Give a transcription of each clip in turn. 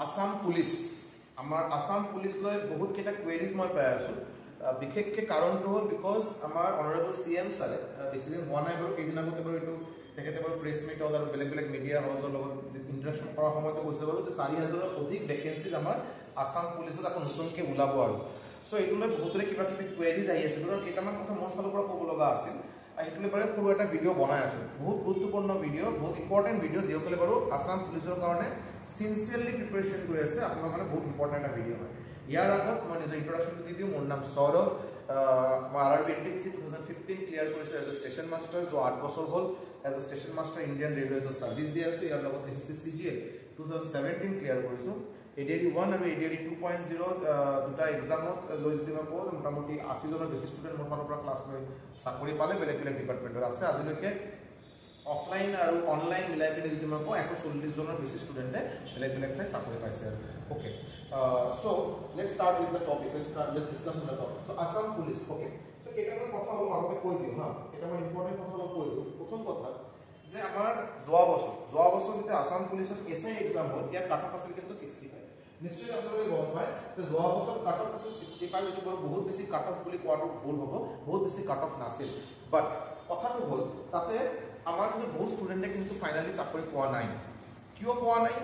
Assam police আমাৰ Assam police লৈ বহুত কেটা কোৱেৰিজ মই পাই আছো বিশেষকৈ কাৰণটো হ'ল বিকজ আমাৰ অনাৰেবল সিএম ছাৰে বেছিদিন হোৱা নাই বাৰু কেইদিন আগতে বাৰু এইটো তেখেতে বাৰু প্ৰেছ মিট আৰু বেলেগ বেলেগ মিডিয়া হাউচৰ লগত ইণ্টাৰেকশ্যন কৰাৰ সময়তে কৈছে বাৰু যে 4,000ৰ অধিক ভেকেঞ্চিজ আমাৰ আসাম পুলিচত আকৌ নতুনকৈ ওলাব আৰু চ' এইটো লৈ বহুতৰে কিবা কিবি কোৱেৰিজ আহি আছে আৰু কেইটামান কথা মোৰ ফালৰ পৰা ক'ব লগা আছিল এইটো লৈ বাৰু সৰু এটা ভিডিঅ' বনাই আছো বহুত গুৰুত্বপূৰ্ণ ভিডিঅ' বহুত ইম্পৰ্টেণ্ট ভিডিঅ' যিসকলে বাৰু আসাম পুলিচৰ কাৰণে সিনচিয়াৰলি প্ৰিপাৰেশ্যন কৰি আছে আপোনাৰ কাৰণে বহুত ইম্পৰ্টেণ্ট এটা ভিডিঅ' হয় ইয়াৰ আগত মই নিজৰ ইন্ট্ৰডাকশ্যনটো দি দিওঁ মোৰ নাম সৌৰভ মই RRB NTPC 2015 ক্লিয়াৰ কৰিছোঁ এজ এ ষ্টেচন মাষ্টাৰ जो 8 বছৰ হ'ল as a station master Indian ৰেলৱেজৰ ছাৰ্ভিচ দি আছোঁ ইয়াৰ লগত CGL 2017 ক্লিয়াৰ কৰিছোঁ ADRE 1 আৰু ADRE 2.0 দুটা এক্সামত লৈ যদি মই কওঁ মোটামুটি 80জনৰ বেছি ষ্টুডেণ্ট মোৰ ফালৰ পৰা ক্লাছ লৈ চাকৰি পালে বেলেগ বেলেগ ডিপাৰ্টমেণ্টত আছে আজিলৈকে অফলাইন আৰু অনলাইন মিলাই পিনে যদি মই কওঁ 140জনৰ বেছি ষ্টুডেণ্টে বেলেগ বেলেগ ঠাইত চাকৰি পাইছে আৰু okay so let's start with the topic let's discuss on the topic so Assam Police okay so কেইটামান কথা অলপ আগতে কৈ দিওঁ হা কেইটামান ইম্পৰ্টেণ্ট কথা অলপ কৈ দিওঁ প্ৰথম কথা যে আমাৰ যোৱা বছৰ যেতিয়া আসাম পুলিচৰ এছআই এক্সাম হ'ল ইয়াৰ কাট অফ আছিল কিন্তু 65 নিশ্চয় আপোনালোকে গম পায় যে যোৱা বছৰ কাট অফ আছিল 65 এইটো বহুত বেছি কাট অফ বুলি কোৱাটো ভুল হ'ব বহুত বেছি কাট অফ নাছিল বাট কথাটো হ'ল তাতে আমাৰ কিন্তু বহুত ষ্টুডেণ্টে কিন্তু ফাইনালি চাকৰি পোৱা নাই কিয় পোৱা নাই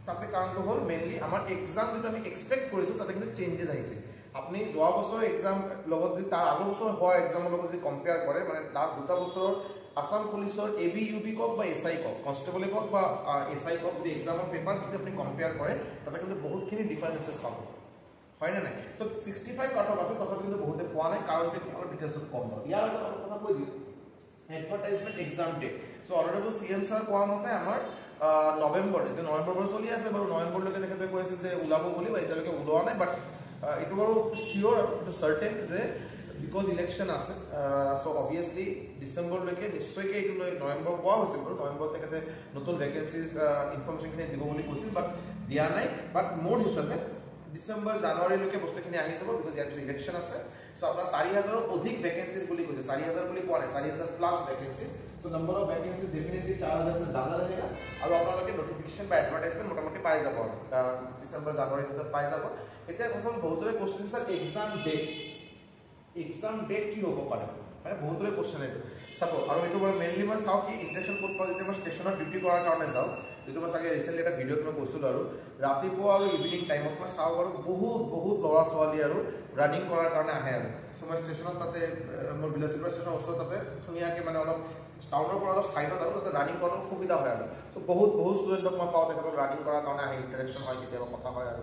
তাতে কাৰণটো হ'ল মেইনলি আমাৰ এক্সাম যেটো আমি এক্সপেক্ট কৰিছোঁ তাতে কিন্তু চেঞ্জেছ আহিছে আপুনি যোৱা বছৰ এক্সাম লগত যদি তাৰ আগৰ বছৰ হোৱা এক্সামৰ লগত যদি কম্পেয়াৰ কৰে মানে লাষ্ট দুটা বছৰৰ আসাম পুলিচৰ ABUB কক বা SI কক কনষ্টেবল কক বা SI কক যদি এক্সামৰ পেপাৰ যদি আপুনি কম্পেয়াৰ কৰে তাতে কিন্তু বহুতখিনি ডিফাৰেন্সেছ পাব হয় না নাই সো 65 কাট অফ আছে তথাপি কিন্তু বহুতে পোৱা নাই কাৰণটো কি অলপ ডিটেইলছত কম হয় ইয়াৰ আগত অলপ কথা কৈ দিওঁ advertisement exam date so honourable CM sir কোৱা মতে আমাৰ নৱেম্বৰ চলি আছে বাৰু নৱেম্বৰলৈকে তেখেতে কৈছে যে ওলাব বুলি বা এতিয়ালৈকে ওলোৱা নাই বাট এইটো বাৰু চিয়'ৰ এইটো চাৰ্টেন যে বিকজ ইলেকশ্যন আছে সো অবভিয়াছলি ডিচেম্বৰলৈকে নিশ্চয়কৈ এইটো লৈ নৱেম্বৰ পোৱা হৈছিল বাৰু নৱেম্বৰত তেখেতে নতুন ভেকেঞ্চিজ ইনফৰ্মেশ্যনখিনি দিব বুলি কৈছিল বাট দিয়া নাই বাট মোৰ হিচাপে ডিচেম্বৰ জানুৱাৰীলৈকে বস্তুখিনি আহি যাব বিকজ ইয়াৰ পিছত ইলেকশ্যন আছে সো আপোনাৰ 4,000ৰ অধিক ভেকেঞ্চিজ বুলি কৈছে 4,000 বুলি কোৱা নাই 4,000 plus vacancies so number of vacancies definitely 4,000 से ज़्यादा रहेगा আৰু আপোনালোকে নটিফিকেশ্যন বা এডভাৰটাইজমেন্ট মোটামুটি পাই যাব ডিচেম্বৰ জানুৱাৰী ভিতৰত পাই যাব এতিয়া কথা বহুতৰে কোৱেশ্চন স্যাৰ এক্সাম ডেট কি হ'ব পাৰে মানে বহুতৰে কোৱেশ্চন এইটো চাব আৰু এইটো মই মেইনলি মই চাওঁ কি ইন্টাৰেকশ্যন কোড পাওঁ যেতিয়া মই ষ্টেচনত ডিউটি কৰাৰ কাৰণে যাওঁ যিটো মই চাগে ৰিচেণ্টলি এটা ভিডিঅ'ত মই কৈছিলোঁ আৰু ৰাতিপুৱা আৰু ইভিনিং টাইমত মই চাওঁ আৰু বহুত ল'ৰা ছোৱালী আৰু ৰানিং কৰাৰ কাৰণে আহে আৰু চ' মই ষ্টেচনত তাতে মোৰ বিলাসীপুৰ ষ্টেচনৰ ওচৰত তাতে ধুনীয়াকৈ মানে অলপ টাউনৰ পৰা অলপ চাইডত আৰু তাতে ৰানিং কৰাৰ সুবিধা হয় আৰু চ' বহুত ষ্টুডেণ্টক মই পাওঁ তেখেতক ৰানিং কৰাৰ কাৰণে আহে ইণ্টাৰেকশ্যন হয় কেতিয়াবা কথা হয় আৰু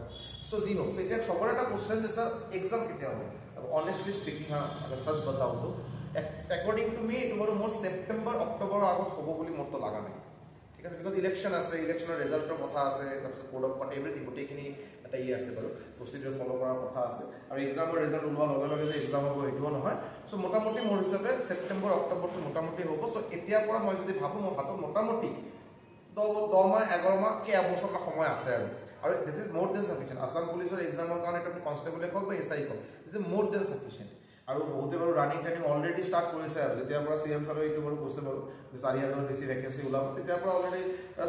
চ' যি নহওক এতিয়া চবৰে এটা কুৱেশ্যন যে ছাৰ এক্সাম কেতিয়া হ'ব অনেষ্টলি স্পিকিং হা সচ বতাওতো একৰ্ডিং টু মি এইটো বাৰু মোৰ ছেপ্টেম্বৰ অক্টোবৰৰ আগত হ'ব বুলি মোৰতো লগা নাই ঠিক আছে বিকজ ইলেকশ্যন আছে ইলেকশ্যনৰ ৰিজাল্টৰ কথা আছে তাৰপিছত কোড অফ কণ্টেক্ট এভৰিথিং গোটেইখিনি এটা আছে বাৰু প্ৰচিডিউৰ ফ'ল' কৰাৰ কথা আছে আৰু এক্সামৰ ৰিজাল্ট ওলোৱাৰ লগে লগে যে এক্সাম হ'ব সেইটোও নহয় চ' মোটামুটি মোৰ হিচাপে ছেপ্টেম্বৰ অক্টোবৰটো মোটামুটি হ'ব চ' এতিয়াৰ পৰা মই যদি ভাবোঁ মোৰ হাতত মোটামুটি 10 মাহ 11 মাহ এবছৰ সময় আছে আৰু this is more than sufficient Assam পুলিচৰ এক্সামৰ কাৰণে এটা কনষ্টেবলে কওক বা SI কওক this is more than sufficient আৰু বহুতে বাৰু ৰানিং অলৰেডি ষ্টাৰ্ট কৰিছে আৰু যেতিয়াৰ পৰা CM ছাৰে এইটো বাৰু কৈছে বাৰু যে 4,000ৰ বেছি ভেকেঞ্চি ওলাব তেতিয়াৰ পৰা অলৰেডি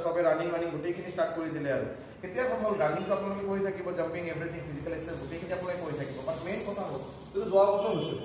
চবে ৰানিং গোটেইখিনি ষ্টাৰ্ট কৰি দিলে আৰু এতিয়া কথা হ'ল ৰানিংটো আপোনালোকে কৰি থাকিব জাম্পিং এভৰিথিং ফিজিকেল এক্সাৰচাইজ গোটেইখিনি আপোনালোকে কৰি থাকিব বাট মেইন কথা হ'ল যিটো যোৱা বছৰ হৈছে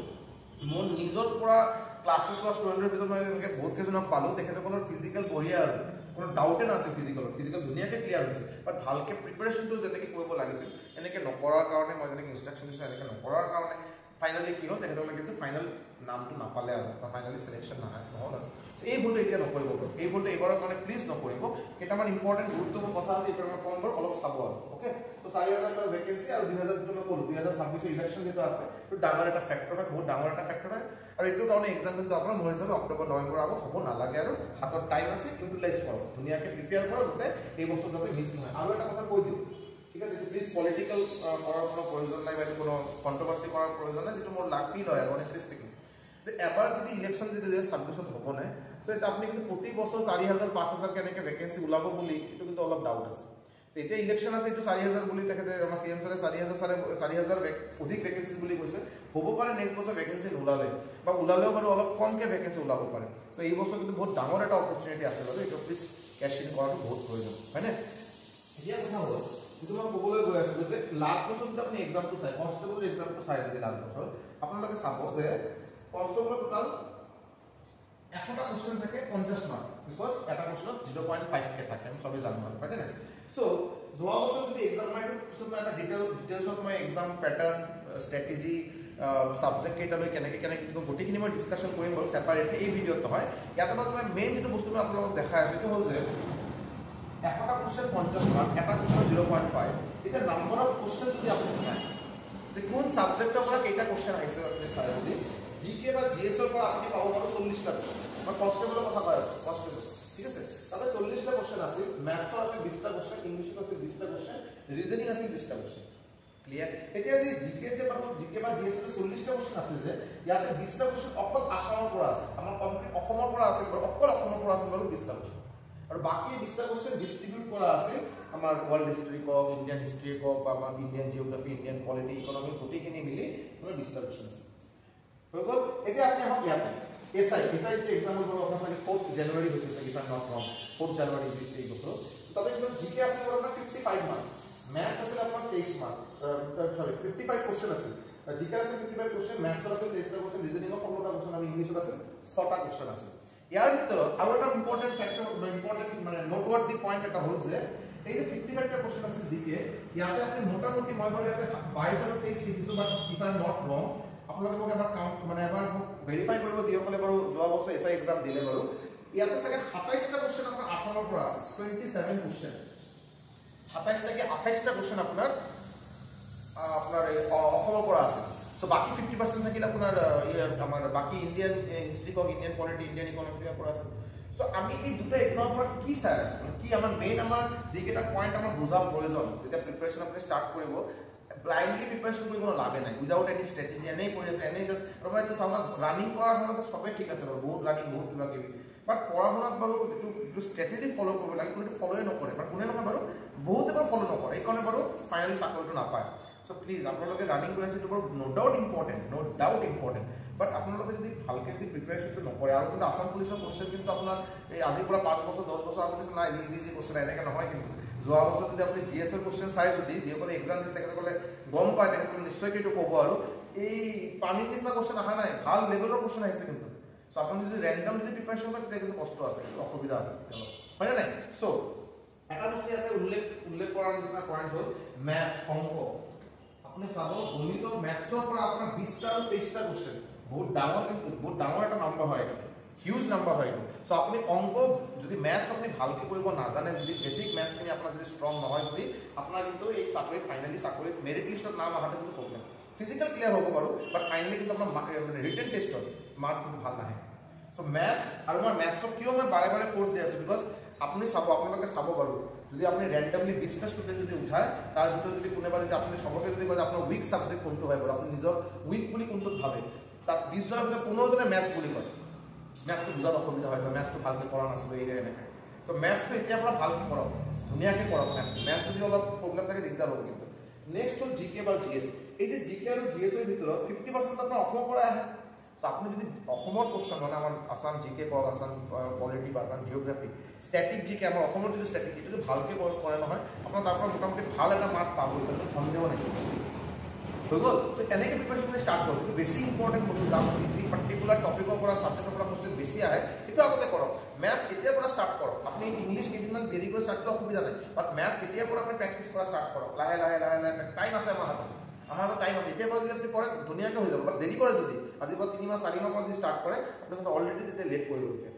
মোৰ নিজৰ পৰা ক্লাছেছ লোৱা ষ্টুডেণ্টৰ ভিতৰত মই এনেকৈ বহুত কেইজনক পালোঁ তেখেতসকলৰ ফিজিকেল বঢ়িয়া আৰু কোনো ডাউটে নাছিল ফিজিকেল ধুনীয়াকৈ ক্লিয়াৰ হৈছে বাট ভালকৈ প্ৰিপাৰেশ্যনটো যেনেকৈ কৰিব লাগিছিল এনেকৈ নকৰাৰ কাৰণে মই যেনেকৈ ইনষ্ট্ৰাকশ্যন দিছোঁ এনেকৈ নকৰাৰ কাৰণে ফাইনেলি কি হ'ল তেখেতসকলে কিন্তু ফাইনেল নামটো নাপালে আৰু বা ফাইনেলি চিলেকশ্যন নহ'ল আৰু এই ভুলটো এতিয়া নকৰিব বাৰু এই ভুলটো এইবাৰৰ কাৰণে প্লিজ নকৰিব কেইটামান ইম্পৰ্টেণ্ট গুৰুত্বপূৰ্ণ কথা আছে এইটো মই কম বাৰু অলপ চাব আৰু অ'কে তো 4,000 প্লাছ ভেকেঞ্চি আৰু 2,000 যিটো মই ক'লোঁ 2026 ইলেকশ্যন যিটো আছে এইটো ডাঙৰ এটা ফেক্টৰ হয় বহুত ডাঙৰ এটা ফেক্টৰ হয় আৰু এইটোৰ কাৰণে এক্সাম কিন্তু আপোনাৰ মোৰ হিচাপে অক্টোবৰ নৱেম্বৰৰ আগত হ'ব নালাগে আৰু হাতত টাইম আছে ইউটিলাইজ কৰক ধুনীয়াকৈ প্ৰিপেয়াৰ কৰক যাতে এই বস্তু যাতে মিছ নহয় আৰু এটা কথা কৈ দিওঁ ঠিক আছে প্লিজ পলিটিকেল কৰাৰ কোনো প্ৰয়োজন নাই বা কোনো কণ্ট্ৰভাৰ্চি কৰাৰ প্ৰয়োজন নাই যিটো মোৰ ফিল হয় আৰু অনেষ্টলি স্পিকিং যে এবাৰ যদি ইলেকশ্যন যদি 2026 হ'ব নাই চ' এতিয়া আপুনি কিন্তু প্ৰতি বছৰ 4,000 5,000 কেনেকৈ ভেকেঞ্চি ওলাব বুলি এইটো কিন্তু অলপ ডাউট আছে এতিয়া ইলেকশ্যন আছে এইটো 4,000 বুলি তেখেতে আমাৰ CM ছাৰে 4,000 অধিক ভেকেঞ্চি বুলি কৈছে হ'ব পাৰে নেক্সট বছৰ ভেকেঞ্চি নোলালে বা ওলালেও বাৰু অলপ কমকৈ ভেকেঞ্চি ওলাব পাৰে চ' এই বছৰ কিন্তু বহুত ডাঙৰ এটা অপৰচুনিটি আছে বাৰু এইটো প্লিজ কেছ ইন কৰাটো বহুত প্ৰয়োজন হয়নে এতিয়া কথা হ'ল যেটো মই ক'বলৈ গৈ আছো যে লাষ্ট বছৰ যদি আপুনি এক্সামটো চাই কনস্টেবল এক্সামটো চাই যদি লাষ্ট বছৰ আপোনালোকে চাব যে কনস্টেবল টোটাল 100টা কোশ্চেন থাকে 50 মাৰ্ক বিকজ এটা কোশ্চেনত 0.5 কে থাকে আমি সবে জানো হয় না সো যোৱা বছৰ যদি এক্সাম মাইটো পিছত এটা ডিটেইলছত মই এক্সাম প্যাটাৰ্ন স্ট্ৰ্যাটেজি সাবজেক্ট কেইটালৈ কেনেকৈ গোটেইখিনি মই ডিসকাশন কৰিম বাৰু সেপাৰেটলি এই ভিডিঅ'ত নহয় ইয়াত মই মেইন যেটো বস্তু মই আপোনালোকক দেখাই আছো সেইটো হ'ল যে 100টা কোশ্চেন 50 মাৰ্ক এটা কোশ্চেন 0.5 এটা নাম্বাৰ অফ কোশ্চেন যদি আপুনি চাই যে কোন সাবজেক্টৰ পৰা কেইটা কোশ্চেন আহিছে আপুনি চাই যদি জিকে বা জিএস ৰ পৰা আপুনি পাব বাৰু 40টা কোশ্চেন মই কনস্টেবলৰ কথা কৈ আছো কনস্টেবল ঠিক আছে তাতে 40টা কোশ্চেন আছে ম্যাথছ আছে 20টা কোশ্চেন ইংলিশ আছে 20টা কোশ্চেন রিজনিং আছে 20টা কোশ্চেন ক্লিয়ার এতিয়া যে জিকে যে পাব জিকে বা জিএস ৰ 40টা কোশ্চেন আছে যে ইয়াতে 20টা কোশ্চেন অকল আসামৰ পৰা আছে আমাৰ কমপ্লিট অসমৰ পৰা আছে অকল অসমৰ পৰা আছে বাৰু 20টা কোশ্চেন আৰু বাকি 20টা কোশ্চেন ডিস্ট্ৰিবিউট কৰা আছে আমাৰ ওয়াৰ্ল্ড হিস্ট্ৰি কক ইন্ডিয়ান হিস্ট্ৰি কক বা আমাৰ Indian geography Indian polity economics গোটেইখিনি মিলি আমাৰ 20টা কোশ্চেন আছে হৈ গ'ল এতিয়া আপুনি আহক ইয়াতে এসআই টো এক্সাম্পল কৰিব আপোনাৰ চাগে 4 জানুৱাৰী হৈছে চাগে ইফ আই নট ৰং 4 জানুৱাৰী এই বছৰ তাতে আপোনাৰ জিকে আছে আপোনাৰ 55 মাৰ্ক ম্যাথছ আছে আপোনাৰ 23 মাৰ্ক সরি 55 কোশ্চেন আছে জিকে আছে 55 কোশ্চেন ম্যাথছ আছে 23টা কোশ্চেন রিজনিং 15টা কোশ্চেন আৰু ইংলিশত আছে 6টা কোশ্চেন আছে ইয়াৰ ভিতৰত আৰু এটা ইম্পৰ্টেন্ট ফ্যাক্টৰ মানে নোটৱৰ্দি পইণ্ট এটা হ'ল যে এই যে 55টা কোশ্চেন আছে জিকে ইয়াতে আপুনি মোটামুটি মই বাৰু ইয়াতে 22 আৰু 23 লিখিছো বাট ইফ আই নট ৰং আপোনালোকক এবাৰ কাউন্ট মানে এবাৰ ভেৰিফাই কৰিব যিসকলে বাৰু যোৱা বছৰ এসআই এক্সাম দিলে বাৰু ইয়াতে চাগে 27টা কোশ্চেন আপোনাৰ আসামৰ পৰা আছে 27 কোশ্চেন 27টা কি 28টা কোশ্চেন আপোনাৰ অসমৰ পৰা আছে সো বাকি 50% থাকিলে আপোনাৰ আমাৰ বাকি ইন্ডিয়ান হিস্ট্ৰি কক ইন্ডিয়ান পলিটি ইন্ডিয়ান ইকোনমিক্স পৰা আছে সো আমি এই দুটা এক্সাম পৰা কি চাই আছো কি আমাৰ মেইন আমাৰ যেকেটা পয়েন্ট আমাৰ বুজা প্ৰয়োজন যেতিয়া প্ৰিপাৰেচন আপুনি স্টাৰ্ট কৰিব ব্লাইন্ডলি প্ৰিপাৰেচন কৰিব লাভে নাই উইদাউট এনি স্ট্ৰ্যাটেজি এনেই কৰি আছে এনেই জাস্ট ৰবাইটো চাওক ৰানিং কৰা সময়ত সবে ঠিক আছে বাৰু বহুত ৰানিং বহুত কিবা কিবি বাট পঢ়া শুনাত বাৰু যেটো স্ট্ৰ্যাটেজি ফলো কৰিব লাগে কিন্তু ফলোই নকৰে বাট কোনে নহয় বাৰু বহুতে বাৰু ফলো নকৰে এইকাৰণে বাৰু ফাইনালি চাকৰিটো নাপায় সো প্লিজ আপোনালোকে ৰানিং কৰি আছে বাৰু নো ডাউট ইম্পৰ্টেন্ট বাট আপোনালোকে যদি ভালকে যদি প্ৰিপাৰেচনটো নকৰে আৰু কিন্তু আসাম পুলিচৰ কোশ্চেন কিন্তু আপোনাৰ এই আজিৰ পৰা 5 বছৰ 10 বছৰ আগতে নাই ইজি কোশ্চেন এনেকৈ নহয় কিন্তু যোৱা বছৰ যদি আপুনি জিএস ৰ কোশ্চেন চাই যদি যিসকলে এক্সাম দিছে তেখেতসকলে গম পায় তেখেতসকলে নিশ্চয় কিন্তু ক'ব আৰু এই পানীৰ নিচিনা কোশ্চেন অহা নাই ভাল লেভেলৰ কোশ্চেন আহিছে কিন্তু সো আপুনি যদি ৰেন্ডম যদি প্ৰিপাৰেচন কৰে তেতিয়া কিন্তু কষ্ট আছে অসুবিধা আছে হয় না নাই সো এটা বস্তু ইয়াতে উল্লেখ কৰাৰ নিচিনা পইণ্ট হ'ল ম্যাথছ অংক আপুনি চাব গণিতৰ ম্যাথছৰ পৰা আপোনাৰ 20টা আৰু 23টা কোশ্চেন বহুত ডাঙৰ এটা নম্বৰ হয় এটা হিউজ নাম্বাৰ হয় সো আপনি অঙ্ক যদি ম্যাথস আপনি ভালকে কৰিব নাজানে যদি বেসিক ম্যাথস খিনি আপনাৰ যদি স্ট্ৰং নহয় যদি আপনাৰ কিন্তু এই চাকৰি ফাইনালি চাকৰি মেৰিট লিষ্টত নাম আহাতে কিন্তু প্ৰবলেম ফিজিক্যাল ক্লিয়াৰ হ'ব বাৰু বাট ফাইনালি কিন্তু আপোনাৰ মানে ৰিটেন টেষ্টত মাৰ্ক কিন্তু ভাল নাহে সো ম্যাথস আৰু মই ম্যাথসক কিয় মই বাৰে বাৰে ফোৰ্স দি আছো বিকজ আপুনি চাব আপোনালোকে চাব বাৰু যদি আপুনি ৰ্যান্ডমলি 20টা স্টুডেন্ট যদি উঠায় তাৰ ভিতৰত যদি কোনোবা যদি আপুনি সবকে যদি কয় আপোনাৰ উইক সাবজেক্ট কোনটো হয় বাৰু আপুনি নিজৰ উইক বুলি কোনটোত ভাবে তাত 20 জনৰ ভিতৰত 15 জনে ম্যাথস বুলি কয় ম্যাথসটো বুজাত অসুবিধা হৈছে ম্যাথসটো ভালকৈ কৰা নাছিলো এই এনেকৈ সো ম্যাথসটো এতিয়া পৰা ভালকৈ কৰক ধুনীয়াকৈ কৰক ম্যাথস যদি অলপ প্ৰবলেম থাকে দিগদাৰ হ'ব কিন্তু নেক্সট হ'ল জিকে বা জিএস এই যে জিকে আৰু জিএস ৰ ভিতৰত 50% আপোনাৰ অসমৰ পৰা আহে সো আপুনি যদি অসমৰ কোশ্চেন মানে আমাৰ আসাম জিকে কক আসাম পলিটি বা আসাম জিওগ্ৰাফি স্ট্যাটিক জিকে আমাৰ অসমৰ যদি স্ট্যাটিক যদি ভালকৈ কৰে নহয় আপোনাৰ তাৰ পৰা মোটামুটি ভাল এটা মাৰ্ক পাব এটা সন্দেহ নাই হৈ গ'ল সো এনেকৈ প্ৰিপাৰেচন ষ্টাৰ্ট কৰক যদি বেছি ইম্পৰ্টেণ্ট বস্তু যাম যি পাৰ্টিকুলাৰ টপিকৰ পৰা ছাবজেক্টৰ পৰা কোশ্চেন বেছি আহে সেইটো আগতে কৰক ম্যাথছ এতিয়াৰ পৰা ষ্টাৰ্ট কৰক আপুনি ইংলিছ কেইদিনমান দেৰি কৰি ষ্টাৰ্ট কৰিলে অসুবিধা নাই বাট ম্যাথছ এতিয়াৰ পৰা আপুনি প্ৰেক্টিছ কৰা ষ্টাৰ্ট কৰক লাহে লাহে টাইম আছে আমাৰ হাতত টাইম আছে এতিয়াৰ পৰা যদি আপুনি কৰে ধুনীয়াকৈ হৈ যাব বাট দেৰি কৰে যদি আজিৰ পৰা 3 মাহ 4 মাহ পৰা যদি ষ্টাৰ্ট কৰে আপুনি কিন্তু অলৰেডি তেতিয়া লেট কৰিব দিয়ে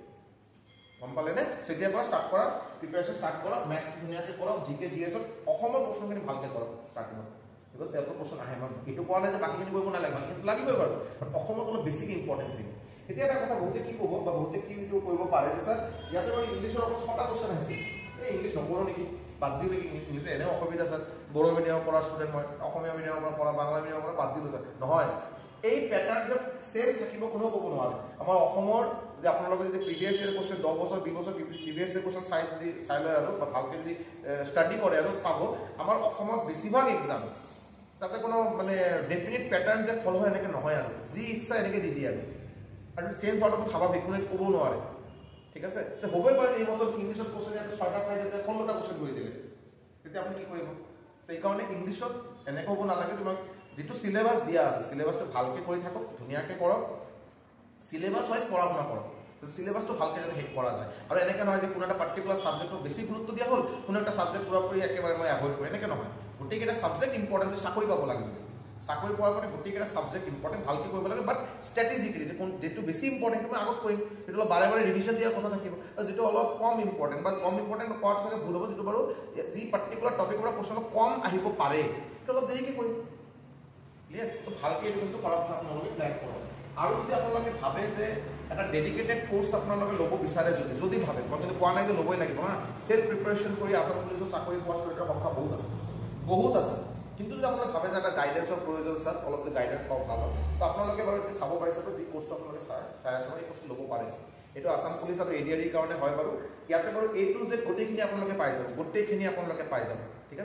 গম পালেনে এতিয়াৰ পৰা ষ্টাৰ্ট কৰা প্ৰিপাৰেচন ষ্টাৰ্ট কৰক ম্যাথছ ধুনীয়াকৈ কৰক জিকে জিএছত অসমৰ প্ৰশ্নখিনি ভালকৈ কৰক ষ্টাৰ্টিঙত বিকজ তেওঁলোকৰ কোশ্চেন আহে মানে এইটো কোৱা নাই যে বাকীখিনি কৰিব নালাগে কিন্তু লাগিবই বাৰু বাট অসমত অলপ বেছিক ইম্পৰ্টেঞ্চ দিম এতিয়া এটা কথা বহুতে কি ক'ব বা বহুতে কি কৰিব পাৰে যে স্যাৰ ইয়াতে বাৰু ইংলিছৰ অকল 6টা কোশ্চেন আহিছে এই ইংলিছ নকৰোঁ নেকি বাদ দিওঁ নেকি ইংলিছ এনেও অসুবিধা স্যাৰ বড়ো মিডিয়ামৰ পৰা ষ্টুডেণ্ট মই অসমীয়া মিডিয়ামৰ পৰা পঢ়া বাংলা মিডিয়ামৰ পৰা বাদ দিলোঁ স্যাৰ নহয় এই প্যাটাৰ্ন যে চেম থাকিব কোনেও ক'ব নোৱাৰে আমাৰ অসমৰ যে আপোনালোকে যদি প্ৰিভিয়াছ ইয়েৰ কোশ্চেন 10 বছৰ 20 বছৰ প্ৰিভিয়াছ ইয়েৰ কোশ্চেন চাই লয় আৰু ভালকৈ যদি ষ্টাডি কৰে আৰু পাব আমাৰ অসমত বেছিভাগ এক্সাম তাতে কোনো মানে ডেফিনিট প্যাটাৰ্ন যে ফলো হয় এনেকৈ নহয় আৰু যি ইচ্ছা এনেকৈ দি দিয়ে আৰু চেঞ্জ হোৱাটো স্বাভাৱিক কোনে ক'ব নোৱাৰে ঠিক আছে হ'বই পাৰে এই বছৰ ইংলিছত কোশ্চেন ইয়াতে 6টা পাই যাতে 15টা কোশ্চেন কৰি দিলে তেতিয়া আপুনি কি কৰিব সেইকাৰণে ইংলিছত এনেকৈ হ'ব নালাগে যে যিটো সিলেবাস দিয়া আছে সিলেবাসটো ভালকৈ কৰি থাকক ধুনীয়াকৈ কৰক সিলেবাস ওয়াইজ পড়াশোনা কৰো সিলেবাসটো ভালকৈ যাতে শেষ কৰা যায় আৰু এনেকৈ নহয় যে কোনো এটা পাৰ্টিকুলাৰ সাবজেক্টক বেছি গুৰুত্ব দিয়া হ'ল কোনো এটা সাবজেক্ট পুৰাপুৰি একেবাৰে মই এভয়েড কৰি এনেকৈ নহয় গোটেইকেইটা সাবজেক্ট ইম্পৰ্টেণ্ট চাকৰি পাব লাগে চাকৰি পোৱাৰ কাৰণে গোটেইকেইটা সাবজেক্ট ইম্পৰ্টেণ্ট ভালকৈ কৰিব লাগে বাট ষ্ট্ৰেটেজিকেলি যে যেটো বেছি ইম্পৰ্টেণ্ট মই আগত কৰিম সেইটো অলপ বাৰে বাৰে ৰিভিজন দিয়াৰ কথা থাকিব আৰু যেটো অলপ কম ইম্পৰ্টেণ্ট বা কম ইম্পৰ্টেণ্ট কোৱাত চাগে ভুল হ'ব যেটো বাৰু যি পাৰ্টিকুলাৰ টপিকৰ পৰা প্ৰশ্ন কম আহিব পাৰে সেইটো অলপ দেৰিকৈ কৰিম ক্লিয়াৰ সো ভালকৈ এইটো কিন্তু কৰাৰ কথা আপোনালোকে প্লেন কৰক আৰু যদি আপোনালোকে ভাবে যে এটা ডেডিকেটেড কোৰ্স আপোনালোকে ল'ব বিচাৰে যদি ভাবে মই কিন্তু কোৱা নাই যে ল'বই লাগিব হা সেলফ প্ৰিপাৰেচন কৰি আসাম পুলিচৰ চাকৰি পোৱা ষ্টুডেণ্টৰ সংখ্যা বহুত আছে কিন্তু যদি আপোনালোকে ভাবে যে এটা গাইডেন্সৰ প্ৰয়োজন স্যাৰ অলপ যে গাইডেন্স পাওঁ ভাল তো আপোনালোকে বাৰু এতিয়া চাব পাৰিছে যে কোৰ্সটো আপোনালোকে চাই আছে এই কোৰ্সটো ল'ব পাৰে এইটো আসাম পুলিচ আৰু এডিআৰইৰ কাৰণে হয় বাৰু ইয়াতে বাৰু A to Z গোটেইখিনি আপোনালোকে পাই যাব ঠিক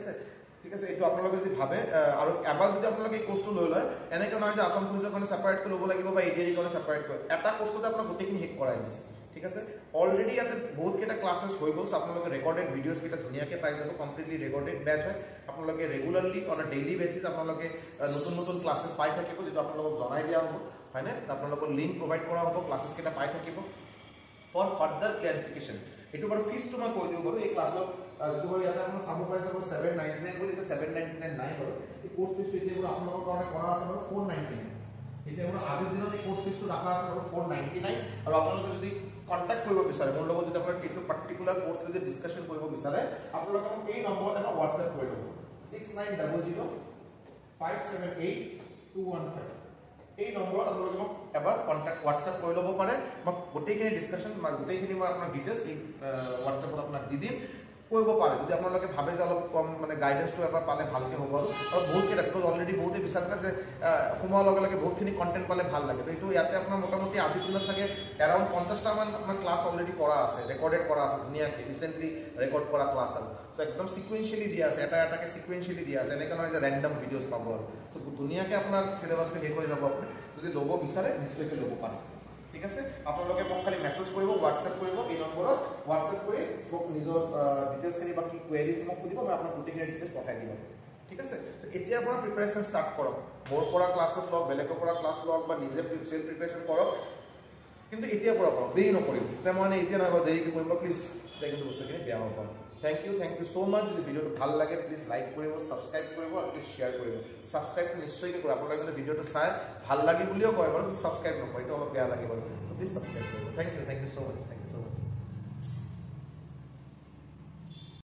আছে এইটো আপোনালোকে যদি ভাবে আৰু এবাৰ যদি আপোনালোকে এই কোৰ্সটো লৈ লয় এনেকৈ নহয় যে আসাম পুলিচৰ কাৰণে সেপাৰেট কৰি ল'ব লাগিব বা এডিআৰইৰ কাৰণে সেপাৰেট কৰি এটা কোৰ্সতে আপোনাক গোটেইখিনি শেষ কৰাই দিছে ঠিক আছে অলৰেডি ইয়াতে বহুত কেইটা ক্লাसेছ হৈ গ'ল আপোনালোকে ৰেকৰ্ডেড ভিডিঅ'জ কেইটা ধুনীয়াকৈ পাই যাব কমপ্লিটলি ৰেকৰ্ডেড বেচ হয় আপোনালোকে ৰেগুলাৰলি অন ডেইলি বেচিছ আপোনালোকে নতুন ক্লাছেছ পাই থাকিব যেটো আপোনালোকক জনাই দিয়া হ'ব হয়নে আপোনালোকৰ লিংক প্ৰভাইড কৰা হ'ব ক্লাছেছ কেইটা পাই থাকিব ফৰ ফাৰ্দাৰ ক্লিয়াৰিফিকেশ্যন এইটো বাৰু ফিজটো মই কৈ দিওঁ বাৰু এই ক্লাছত যেটো বাৰু ইয়াতে আপোনালোকে চাব পাৰিছে বাৰু 799 বুলি এটা 799 নাই বাৰু এই কোৰ্স ফিজটো এতিয়া বাৰু আপোনালোকৰ কাৰণে কৰা আছে বাৰু 499 এতিয়া বাৰু আজিৰ দিনত এই কোৰ্স ফিজটো ৰাখা আছে বাৰু 499 আৰু আপোনালোকে যদি কন্টাক্ট কৰিব বিচাৰে মোৰ লগত যদি আপোনালোকে এইটো পাৰ্টিকুলাৰ কোৰ্স যদি ডিসকাশন কৰিব বিচাৰে আপোনালোকে মোক এই নম্বৰত এটা WhatsApp কৰি দিব 6900578215 এই নম্বৰত আপোনালোকে মোক এবাৰ কন্টাক্ট WhatsApp কৰি ল'ব পাৰে মই গোটেইখিনি ডিসকাশন বা গোটেইখিনি মই আপোনাৰ ডিটেইলছ এই WhatsAppত আপোনাক দি দিম কৰিব পাৰে যদি আপোনালোকে ভাবে যে অলপ কম মানে গাইডেন্সটো এবাৰ পালে ভালকৈ হ'ব আৰু বহুত কেইটা বিকজ অলৰেডি বহুতে বিচাৰে যে সোমোৱাৰ লগে লগে বহুতখিনি কণ্টেণ্ট পালে ভাল লাগে তো এইটো ইয়াতে আপোনাৰ মোটামুটি আজিৰ দিনত চাগে এৰাউণ্ড 50টামান আপোনাৰ ক্লাছ অলৰেডি কৰা আছে ৰেকৰ্ডেড কৰা আছে ধুনীয়াকৈ ৰিচেণ্টলি ৰেকৰ্ড কৰা ক্লাছ আৰু চ' একদম সিকুৱেঞ্চিয়েলি দিয়া আছে এটাকে সিকুৱেঞ্চিয়েলি দিয়া আছে এনেকৈ নহয় যে ৰেণ্ডম ভিডিঅ'জ পাব আৰু চ' ধুনীয়াকৈ আপোনাৰ চিলেবাছটো শেষ হৈ যাব আপুনি যদি ল'ব বিচাৰে নিশ্চয়কৈ ল'ব পাৰে ঠিক আছে আপোনালোকে মোক খালি মেছেজ কৰিব WhatsApp কৰিব এই নম্বৰত WhatsApp কৰি মোক নিজৰ ডিটেইলছখিনি বা কি কোৱেৰি মোক সুধিব মই আপোনাক গোটেইখিনি ডিটেইলছ পঠাই দিম ঠিক আছে এতিয়াৰ পৰা প্ৰিপাৰেশ্যন ষ্টাৰ্ট কৰক মোৰ পৰা ক্লাছত লওক বেলেগৰ পৰা ক্লাছ লওক বা নিজে সেল্ফ প্ৰিপাৰেশ্যন কৰক কিন্তু এতিয়াৰ পৰা কৰক দেৰি নকৰিব যে মই এতিয়া নহয় দেৰিকৈ কৰিম প্লিজ কিন্তু বস্তুখিনি বেয়া হ'ব পাৰে থ্যাংক ইউ সো মাচ যদি ভিডিঅ'টো ভাল লাগে প্লিজ লাইক কৰিব সাবস্ক্ৰাইব কৰিব আৰু প্লিজ শ্বেয়াৰ কৰিব সাবস্ক্ৰাইব নিশ্চয়কৈ কৰিব আপোনালোকে যদি ভিডিঅ'টো চাই ভাল লাগে বুলিও কয় বাৰু সাবস্ক্ৰাইব নকৰে এইটো অলপ বেয়া লাগে বাৰু প্লিজ সাবস্ক্ৰাইব কৰিব থ্যাংক ইউ সো মাচ